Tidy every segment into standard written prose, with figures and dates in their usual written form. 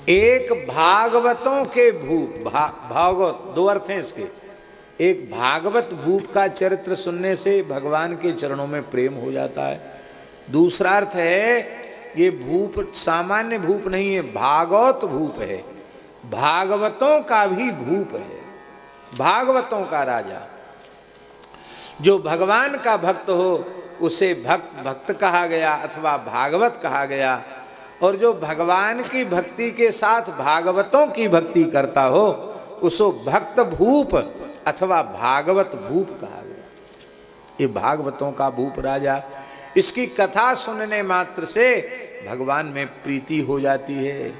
एक भागवतों के भूप, भागवत दो अर्थ हैं इसके। एक भागवत भूप का चरित्र सुनने से भगवान के चरणों में प्रेम हो जाता है। दूसरा अर्थ है ये भूप सामान्य भूप नहीं है, भागवत भूप है, भागवतों का भी भूप है, भागवतों का राजा। जो भगवान का भक्त हो उसे भक्त कहा गया अथवा भागवत कहा गया, और जो भगवान की भक्ति के साथ भागवतों की भक्ति करता हो उसको भक्त भूप अथवा भागवत भूप कहा गया। ये भागवतों का भूप राजा, इसकी कथा सुनने मात्र से भगवान में प्रीति हो जाती है।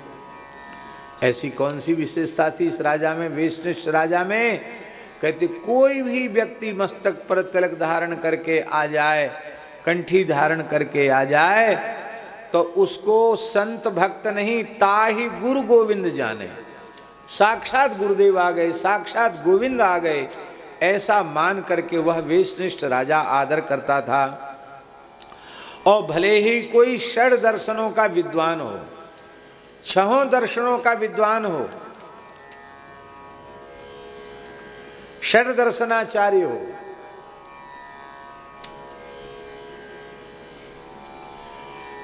ऐसी कौन सी विशेषता थी इस राजा में, वेशनिष्ठ राजा में? कहते कोई भी व्यक्ति मस्तक पर तिलक धारण करके आ जाए, कंठी धारण करके आ जाए, तो उसको संत भक्त नहीं ताहि गुरु गोविंद जाने। साक्षात गुरुदेव आ गए, साक्षात गोविंद आ गए, ऐसा मान करके वह वेशनिष्ठ राजा आदर करता था। और भले ही कोई षड दर्शनों का विद्वान हो, छहों दर्शनों का विद्वान हो, षड दर्शनाचार्य हो,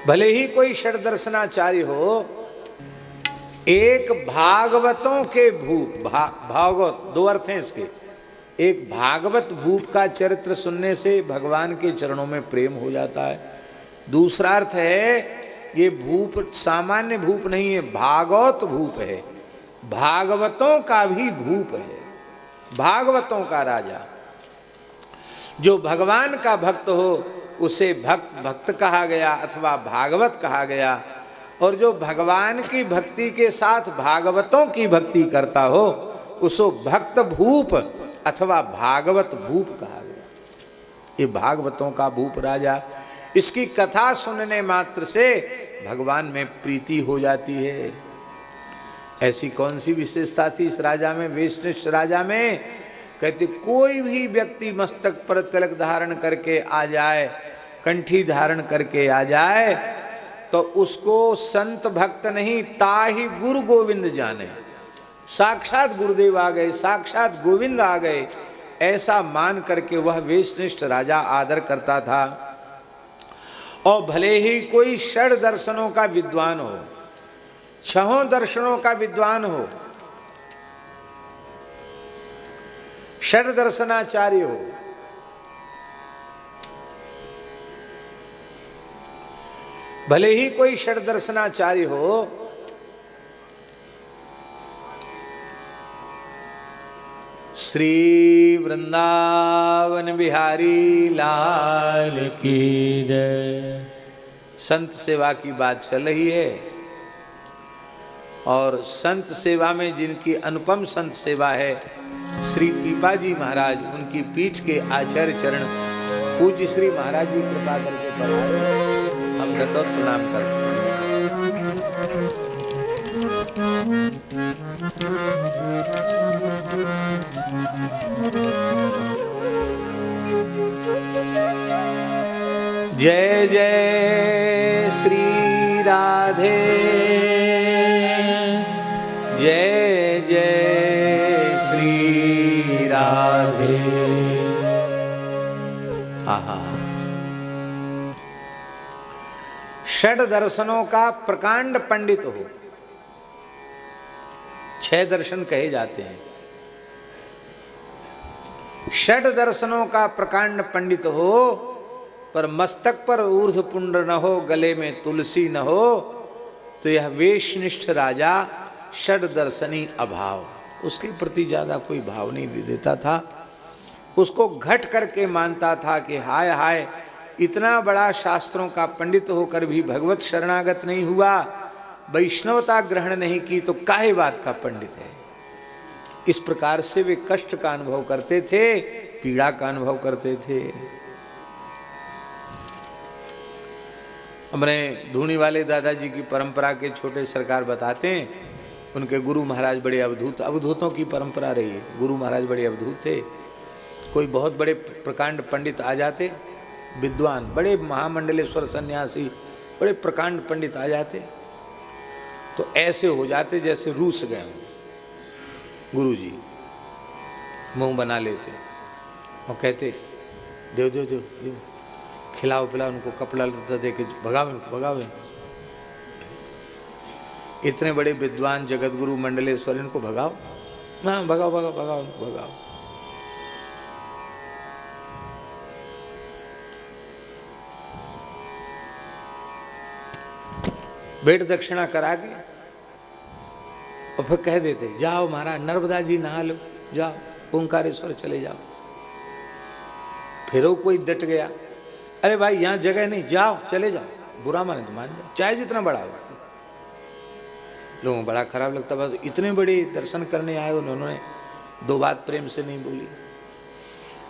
भले ही कोई षड दर्शनाचार्य हो, एक भागवतों के भूप, भागवत दो अर्थ हैं इसके। एक भागवत भूप का चरित्र सुनने से भगवान के चरणों में प्रेम हो जाता है। दूसरा अर्थ है ये भूप सामान्य भूप नहीं है, भागवत भूप है, भागवतों का भी भूप है, भागवतों का राजा। जो भगवान का भक्त हो उसे भक्त कहा गया अथवा भागवत कहा गया, और जो भगवान की भक्ति के साथ भागवतों की भक्ति करता हो उसको भक्त भूप अथवा भागवत भूप कहा गया। ये भागवतों का भूप राजा, इसकी कथा सुनने मात्र से भगवान में प्रीति हो जाती है। ऐसी कौन सी विशेषता थी इस राजा में, वेशनिष्ठ राजा में? कहते कोई भी व्यक्ति मस्तक पर तिलक धारण करके आ जाए, कंठी धारण करके आ जाए, तो उसको संत भक्त नहीं ताहि गुरु गोविंद जाने। साक्षात गुरुदेव आ गए, साक्षात गोविंद आ गए, ऐसा मान करके वह वेशनिष्ठ राजा आदर करता था। और भले ही कोई षड दर्शनों का विद्वान हो, छहों दर्शनों का विद्वान हो, षड दर्शनाचार्य हो, भले ही कोई षड दर्शनाचार्य हो, श्री वृंदावन बिहारी लाल की जय। संत सेवा की बात चल रही है, और संत सेवा में जिनकी अनुपम संत सेवा है श्री पीपाजी महाराज, उनकी पीठ के आचार्य चरण पूज्य श्री महाराज जी कृपा करके पधारे, हम दंडोत प्रणाम करते हैं। जय जय श्री राधे, जय जय श्री राधे। आहा, षड दर्शनों का प्रकांड पंडित हो, 6 दर्शन कहे जाते हैं, षड दर्शनों का प्रकांड पंडित हो, पर मस्तक पर ऊर्ध्व पुंड न हो, गले में तुलसी न हो, तो यह वेशनिष्ठ राजा षड दर्शनी अभाव, उसके प्रति ज्यादा कोई भाव नहीं देता था। उसको घट करके मानता था कि हाय हाय, इतना बड़ा शास्त्रों का पंडित होकर भी भगवत शरणागत नहीं हुआ, वैष्णवता ग्रहण नहीं की, तो काहे बात का पंडित है। इस प्रकार से वे कष्ट का अनुभव करते थे, पीड़ा का अनुभव करते थे। हमने धूनी वाले दादाजी की परंपरा के छोटे सरकार बताते हैं, उनके गुरु महाराज बड़े अवधूत, अवधूतों की परंपरा रही है। गुरु महाराज बड़े अवधूत थे। कोई बहुत बड़े प्रकांड पंडित आ जाते, विद्वान, बड़े महामंडलेश्वर सन्यासी, बड़े प्रकांड पंडित आ जाते, तो ऐसे हो जाते जैसे रूस गए हों। गुरु जी मुंह बना लेते और कहते दो दो दो दो, खिलाओ पिलाओ उनको, कपड़ा लता दे के भगाओ इनको, भगाओ इनको। इतने बड़े विद्वान जगत गुरु मंडलेश्वर, इनको भगाओ, हाँ भगाओ भगाओ भगाओ इनको भगाओ। भेंट दक्षिणा करा के और फिर कह देते जाओ महाराज नर्मदा जी नहा लो, जाओ ओंकारेश्वर चले जाओ। फिर वो कोई डट गया, अरे भाई यहाँ जगह नहीं, जाओ चले जाओ, बुरा माने तो मान जाओ, चाहे जितना बड़ा हो। लोगों को बड़ा खराब लगता, बस इतने बड़े दर्शन करने आए उन्होंने दो बात प्रेम से नहीं बोली।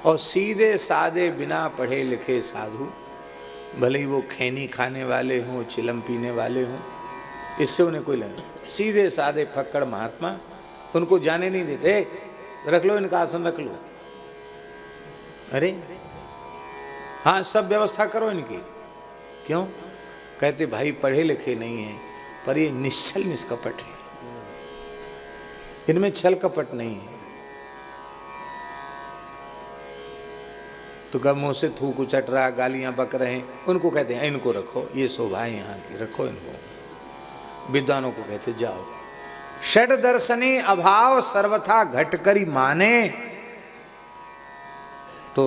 और सीधे साधे बिना पढ़े लिखे साधु, भले ही वो खैनी खाने वाले हों चिलम पीने वाले हों, इससे उन्हें कोई लेना। सीधे साधे फक्कड़ महात्मा उनको जाने नहीं देते, रख लो इनका आसन रख लो, अरे हाँ सब व्यवस्था करो इनकी। क्यों? कहते भाई पढ़े लिखे नहीं है पर ये निश्चल निष्कपट है, इनमें छल कपट नहीं है। तो कब मुंह से थूक उचट रहा, गालियां बक रहे हैं, उनको कहते हैं इनको रखो, ये शोभा है यहाँ की, रखो इनको। विद्वानों को कहते जाओ। षड दर्शनी अभाव सर्वथा घट करी माने। तो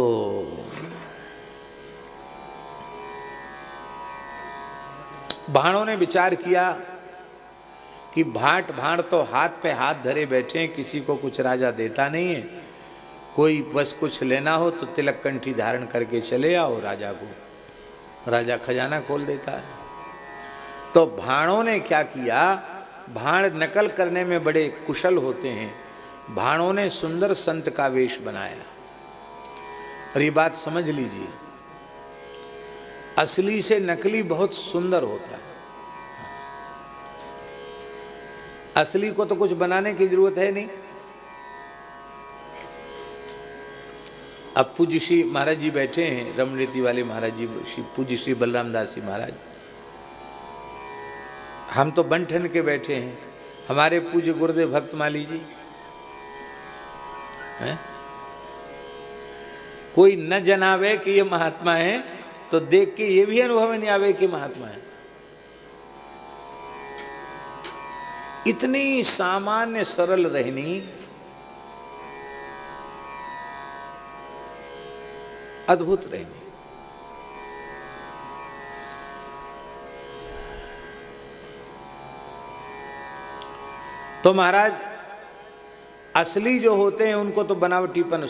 भाणों ने विचार किया कि भाट भाण तो हाथ पे हाथ धरे बैठे हैं, किसी को कुछ राजा देता नहीं है, कोई बस कुछ लेना हो तो तिलक कंठी धारण करके चले आओ राजा को, राजा खजाना खोल देता है। तो भाणों ने क्या किया, भाण नकल करने में बड़े कुशल होते हैं, भाणों ने सुंदर संत का वेश बनाया। और ये बात समझ लीजिए, असली से नकली बहुत सुंदर होता है। असली को तो कुछ बनाने की जरूरत है नहीं। अब पूज्य श्री महाराज जी बैठे हैं, रमनीति वाले महाराज जी, पूज्य श्री बलराम दास जी महाराज, हम तो बन ठन के बैठे हैं। हमारे पूज्य गुरुदेव भक्तमाली जी हैं, कोई न जनावे कि ये महात्मा है तो देख के ये भी अनुभव नहीं आवे कि महात्मा है। इतनी सामान्य सरल रहनी, अद्भुत रहनी। तो महाराज असली जो होते हैं उनको तो बनावटीपन,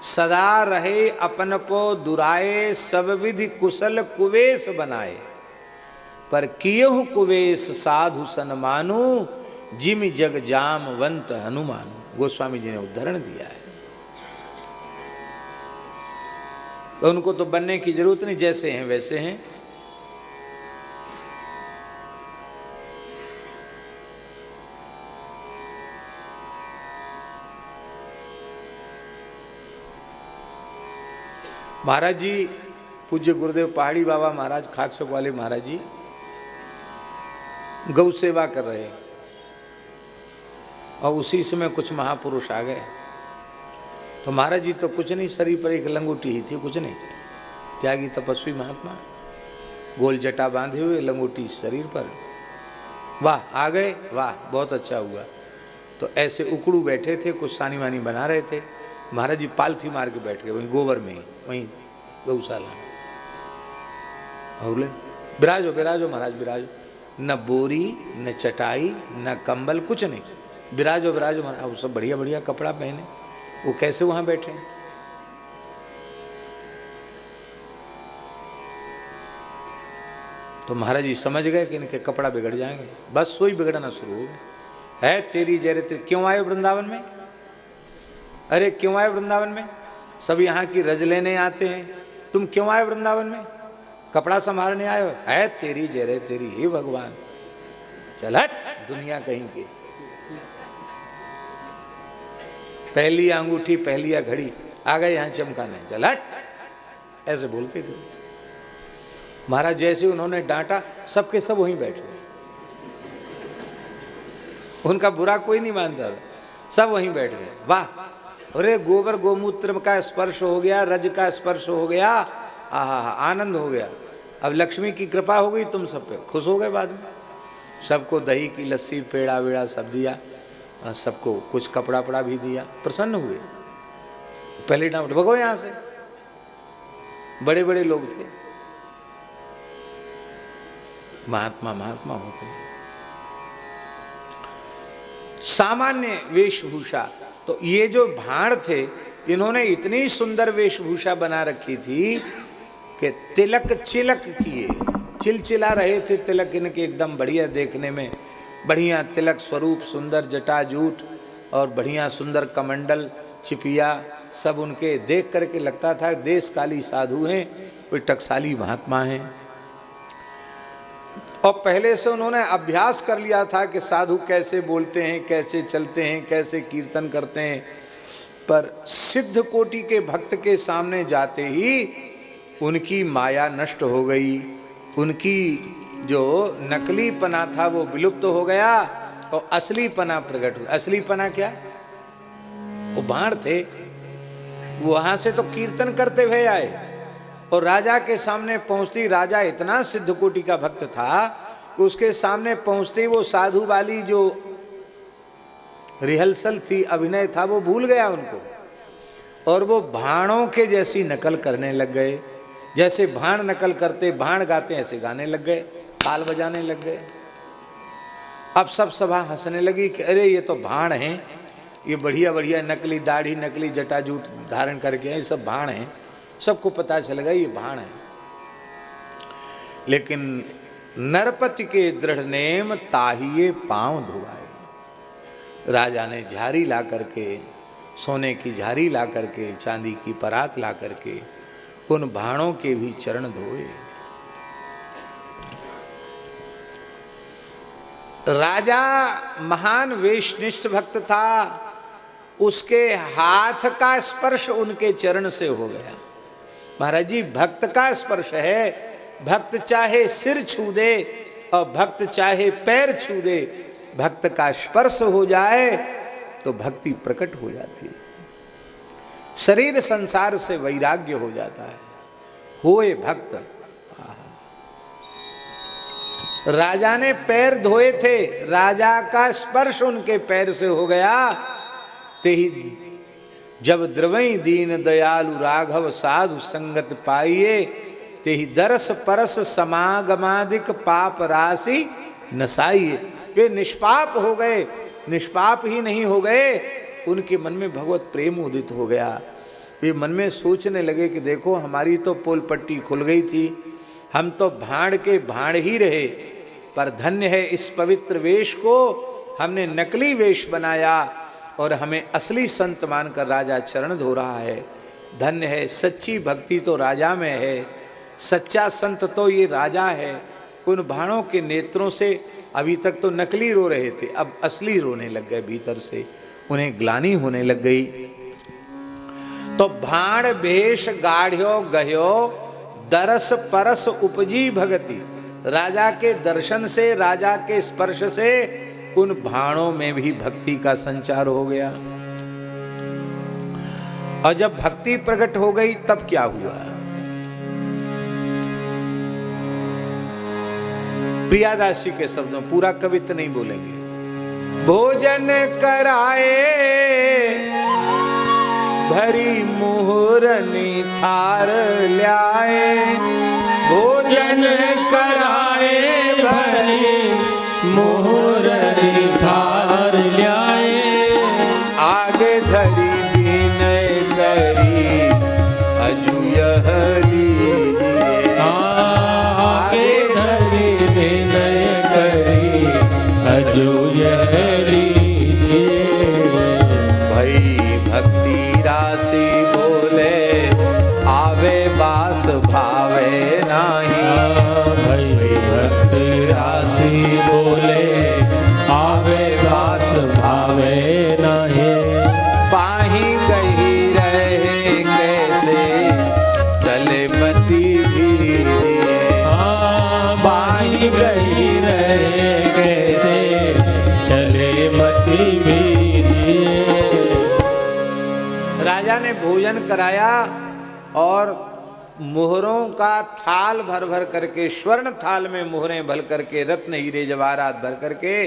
सदा रहे अपन को दुराए, सब विधि कुशल कुवेश बनाए, पर कियहु कुवेश साधु सन्मानु, जिम जग जामवंत हनुमानु। गोस्वामी जी ने उदाहरण दिया है। तो उनको तो बनने की जरूरत नहीं, जैसे हैं वैसे हैं। महाराज जी पूज्य गुरुदेव पहाड़ी बाबा महाराज खाकचौक वाले महाराज जी गौ सेवा कर रहे हैं, और उसी समय कुछ महापुरुष आ गए। तो महाराज जी तो कुछ नहीं, शरीर पर एक लंगोटी ही थी, कुछ नहीं, त्यागी तपस्वी महात्मा, गोल जटा बांधे हुए, लंगोटी शरीर पर। वाह आ गए, वाह बहुत अच्छा हुआ। तो ऐसे उकड़ू बैठे थे, कुछ सानी वानी बना रहे थे। महाराज जी पालथी मार के बैठ गए वहीं गोबर में, वहीं गौशाला। और बोले विराजो विराजो महाराज विराजो। न बोरी न चटाई न कंबल, कुछ नहीं, विराजो विराजो महाराज। वो सब बढ़िया बढ़िया कपड़ा पहने, वो कैसे वहां बैठे? तो महाराज जी समझ गए कि इनके कपड़ा बिगड़ जाएंगे, बस सोई बिगड़ना शुरू हो है। तेरी जय तेरी, क्यों आए वृंदावन में? अरे क्यों आए वृंदावन में? सब यहाँ की रज लेने आते हैं, तुम क्यों आए वृंदावन में? कपड़ा संभालने आए हो? है तेरी जय तेरी, हे भगवान चल हट, दुनिया कहीं की। पहली अंगूठी पहली घड़ी आ गए यहाँ चमकाने, चल हट, ऐसे बोलते थे महाराज। जैसे उन्होंने डांटा, सबके सब वहीं बैठ गए। उनका बुरा कोई नहीं मानता था, सब वहीं बैठ गए। वाह, अरे गोबर गोमूत्र का स्पर्श हो गया, रज का स्पर्श हो गया, आहा आनंद हो गया। अब लक्ष्मी की कृपा हो गई तुम सब पे, खुश हो गए। बाद में सबको दही की लस्सी पेड़ा वेड़ा सब दिया, सबको कुछ कपड़ा पड़ा भी दिया, प्रसन्न हुए। पहले डाउट भगो यहाँ से, बड़े बड़े लोग थे, महात्मा महात्मा होते हैं। सामान्य वेशभूषा, तो ये जो भाण थे इन्होंने इतनी सुंदर वेशभूषा बना रखी थी कि तिलक चिलक किए, चिलचिला रहे थे तिलक इनके, एकदम बढ़िया देखने में, बढ़िया तिलक स्वरूप, सुंदर जटाजूट और बढ़िया सुंदर कमंडल चिपिया, सब उनके देख करके लगता था देश काली साधु हैं, कोई टकसाली महात्मा हैं। और पहले से उन्होंने अभ्यास कर लिया था कि साधु कैसे बोलते हैं, कैसे चलते हैं, कैसे कीर्तन करते हैं। पर सिद्ध कोटि के भक्त के सामने जाते ही उनकी माया नष्ट हो गई, उनकी जो नकली पना था वो विलुप्त हो गया और असली पना प्रकट हुआ। असली पना क्या? वो बाण थे, वहां से तो कीर्तन करते हुए आए और राजा के सामने पहुंचती, राजा इतना सिद्ध कोटि का भक्त था कि उसके सामने पहुंचते वो साधु वाली जो रिहर्सल थी, अभिनय था, वो भूल गया उनको, और वो भाणों के जैसी नकल करने लग गए। जैसे भाण नकल करते, भाण गाते, ऐसे गाने लग गए, ताल बजाने लग गए। अब सब सभा हंसने लगी कि अरे ये तो भाण हैं, ये बढ़िया बढ़िया नकली दाढ़ी, नकली जटाजूट धारण करके ये सब भाण हैं। सबको पता चल गया ये भाण है। लेकिन नरपति के दृढ़ नेम ताहिए पांव धुआए। राजा ने झारी ला करके, सोने की झारी ला करके, चांदी की परात ला करके उन भाणों के भी चरण धोए। राजा महान वेशनिष्ठ भक्त था, उसके हाथ का स्पर्श उनके चरण से हो गया। महाराज जी, भक्त का स्पर्श है, भक्त चाहे सिर छू दे और भक्त चाहे पैर छू दे, भक्त का स्पर्श हो जाए तो भक्ति प्रकट हो जाती है, शरीर संसार से वैराग्य हो जाता है। होए भक्त। राजा ने पैर धोए थे, राजा का स्पर्श उनके पैर से हो गया। तेही जब द्रवई दीन दयालु राघव साधु संगत पाइए, तेही दरस परस समागमादिक पाप राशि नसाइए। वे निष्पाप हो गए, निष्पाप ही नहीं हो गए, उनके मन में भगवत प्रेम उदित हो गया। वे मन में सोचने लगे कि देखो हमारी तो पोल पट्टी खुल गई थी, हम तो भाड़ के भाड़ ही रहे, पर धन्य है इस पवित्र वेश को हमने नकली वेश बनाया और हमें असली संत मानकर राजा चरण धो रहा है। धन्य है, सच्ची भक्ति तो राजा में है, सच्चा संत तो ये राजा है। उन भाणों के नेत्रों से अभी तक तो नकली रो रहे थे, अब असली रोने लग गए, भीतर से उन्हें ग्लानि होने लग गई। तो भाण भेष गाढ़्यो गह्यो दरस परस उपजी भगति। राजा के दर्शन से, राजा के स्पर्श से उन भाणों में भी भक्ति का संचार हो गया। और जब भक्ति प्रकट हो गई तब क्या हुआ? प्रियादासी के शब्दों, पूरा कवित्त नहीं बोलेंगे। भोजन कराए भरी मुहरनी थार ल्याए, भोजन कराए भरी मुहरनी थार ल्याए, आगे धरी विनय करी अजू यह लीजिए, आगे धरी विनय करी अजू यह लीजिए। भई भक्ति राशि बोले आवे बास भावे नाही, भई भक्ति राशि बोले आवे बास भावे नाही। पाही गही रहे कैसे चले मती भी, बाही गही रहे कैसे चले भोजन कराया और मोहरों का थाल भर भर करके, स्वर्ण थाल में मोहरें भर करके, रत्न हीरे जवाहरात भर करके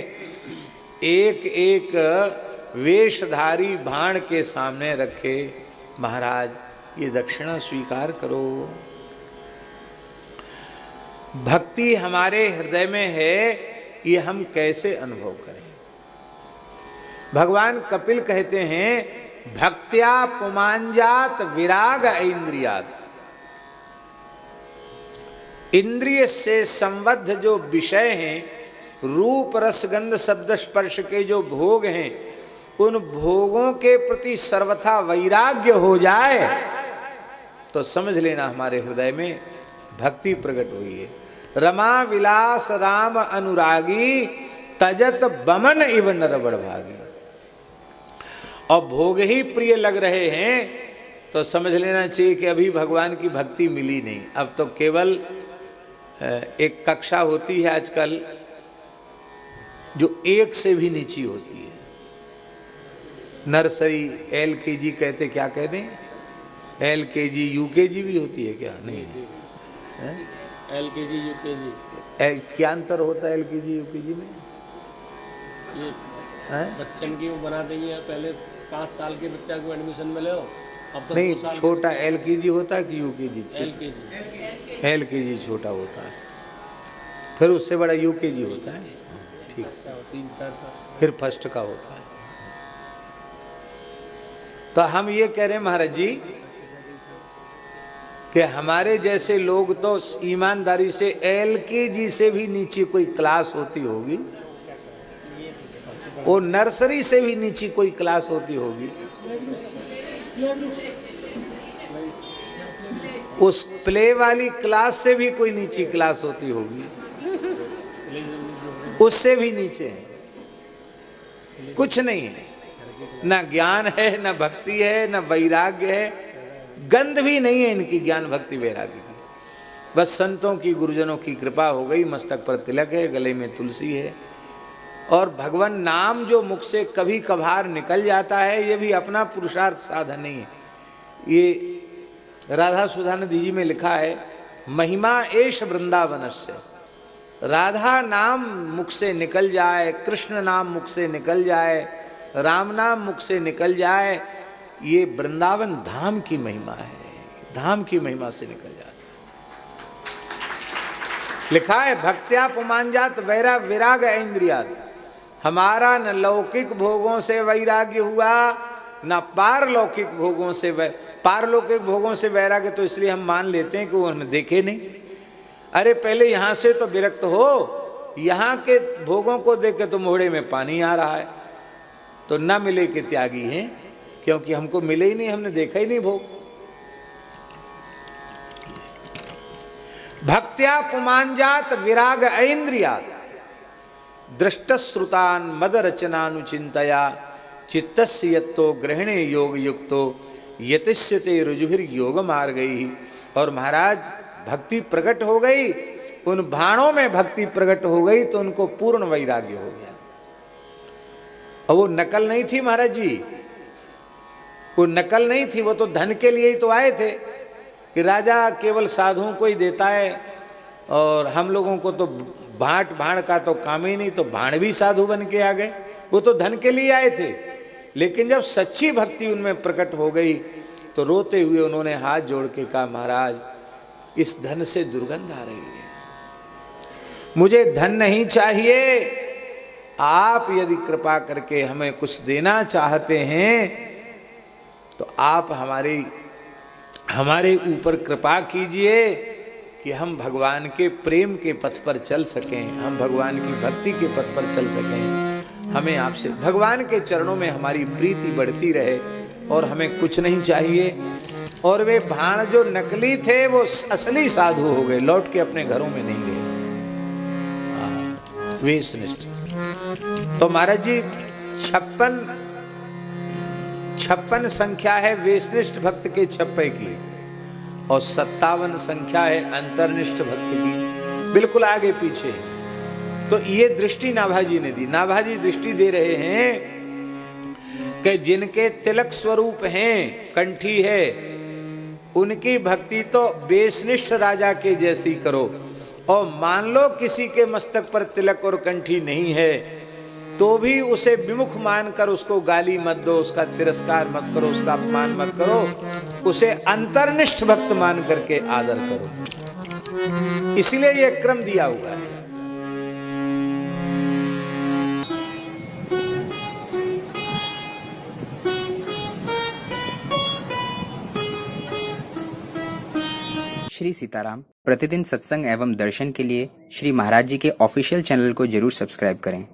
एक एक वेशधारी भाण के सामने रखे। महाराज ये दक्षिणा स्वीकार करो। भक्ति हमारे हृदय में है, ये हम कैसे अनुभव करें? भगवान कपिल कहते हैं भक्त्या पुमांजात विराग इंद्रियात। इंद्रिय से संबद्ध जो विषय हैं, रूप रस गंध शब्द स्पर्श के जो भोग हैं, उन भोगों के प्रति सर्वथा वैराग्य हो जाए तो समझ लेना हमारे हृदय में भक्ति प्रकट हुई है। रमा विलास राम अनुरागी तजत बमन इव नरबड़ भागी। और भोग ही प्रिय लग रहे हैं तो समझ लेना चाहिए कि अभी भगवान की भक्ति मिली नहीं। अब तो केवल एक कक्षा होती है आजकल जो एक से भी नीची होती है, नर्सरी LKG कहते, क्या कहते हैं, LKG UKG भी होती है क्या? नहीं है? LKG UKG क्या अंतर होता है LKG UKG में? ये है? बच्चन की वो बना देंगे, पहले 5 साल के बच्चा को एडमिशन में ले, अब तो नहीं, 2 साल छोटा LKG होता है कि UKG? LKG LKG छोटा होता है, फिर उससे बड़ा UKG होता है। ठीक, 3-4 साल फिर फर्स्ट का होता है। तो हम ये कह रहे हैं महाराज जी कि हमारे जैसे लोग तो ईमानदारी से LKG से भी नीचे कोई क्लास होती होगी, वो नर्सरी से भी नीचे कोई क्लास होती होगी, उस प्ले वाली क्लास से भी कोई नीची क्लास होती होगी, उससे भी नीचे है। कुछ नहीं है, ना ज्ञान है, ना भक्ति है, ना वैराग्य है, गंध भी नहीं है इनकी ज्ञान भक्ति वैराग्य की। बस संतों की गुरुजनों की कृपा हो गई, मस्तक पर तिलक है, गले में तुलसी है, और भगवान नाम जो मुख से कभी कभार निकल जाता है, ये भी अपना पुरुषार्थ साधन नहीं है। ये राधा सुधानंद जी में लिखा है, महिमा एष वृंदावनस्य। राधा नाम मुख से निकल जाए, कृष्ण नाम मुख से निकल जाए, राम नाम मुख से निकल जाए, ये वृंदावन धाम की महिमा है, धाम की महिमा से निकल जाता है। लिखा है भक्त्या पुमांजात वैरा विराग इंद्रियात। हमारा न लौकिक भोगों से वैराग्य हुआ, न पारलौकिक भोगों से पारलौकिक भोगों से वैराग्य तो इसलिए हम मान लेते हैं कि वो हमने देखे नहीं। अरे पहले यहाँ से तो विरक्त हो, यहाँ के भोगों को देख के तो मोहड़े में पानी आ रहा है। तो न मिले के त्यागी हैं, क्योंकि हमको मिले ही नहीं, हमने देखा ही नहीं भोग। भक्त्या पुमांजात विराग ऐन्द्रियात दृष्टश्रुतान मद रचनानुचिंतया चित्तस्य यत्तो ग्रहणे योग युक्तो यतिष्यते रुजुभिर योग मार्गैहि। और महाराज भक्ति प्रकट हो गई, उन भाणों में भक्ति प्रकट हो गई तो उनको पूर्ण वैराग्य हो गया। और वो नकल नहीं थी महाराज जी, वो नकल नहीं थी, वो तो धन के लिए ही तो आए थे कि राजा केवल साधुओं को ही देता है और हम लोगों को तो भाट भाण का तो काम ही नहीं, तो भाण भी साधु बन के आ गए। वो तो धन के लिए आए थे, लेकिन जब सच्ची भक्ति उनमें प्रकट हो गई तो रोते हुए उन्होंने हाथ जोड़ के कहा, महाराज इस धन से दुर्गंध आ रही है, मुझे धन नहीं चाहिए, आप यदि कृपा करके हमें कुछ देना चाहते हैं तो आप हमारे ऊपर कृपा कीजिए कि हम भगवान के प्रेम के पथ पर चल सकें, हम भगवान की भक्ति के पथ पर चल सकें। हमें आपसे भगवान के चरणों में हमारी प्रीति बढ़ती रहे और हमें कुछ नहीं चाहिए। और वे भाण जो नकली थे वो असली साधु हो गए, लौट के अपने घरों में नहीं गए, वेशनिष्ठ। तो महाराज जी 56 संख्या है वेशनिष्ठ भक्त के छप्पे की, और 57 संख्या है अंतर्निष्ठ भक्त की, बिल्कुल आगे पीछे। तो ये दृष्टि नाभाजी ने दी। नाभाजी दृष्टि दे रहे हैं कि जिनके तिलक स्वरूप हैं, कंठी है, उनकी भक्ति तो बेशनिष्ठ राजा के जैसी करो। और मान लो किसी के मस्तक पर तिलक और कंठी नहीं है तो भी उसे विमुख मानकर उसको गाली मत दो, उसका तिरस्कार मत करो, उसका अपमान मत करो, उसे अंतर्निष्ठ भक्त मान करके आदर करो। इसलिए यह क्रम दिया हुआ है। श्री सीताराम प्रतिदिन सत्संग एवं दर्शन के लिए श्री महाराज जी के ऑफिशियल चैनल को जरूर सब्सक्राइब करें।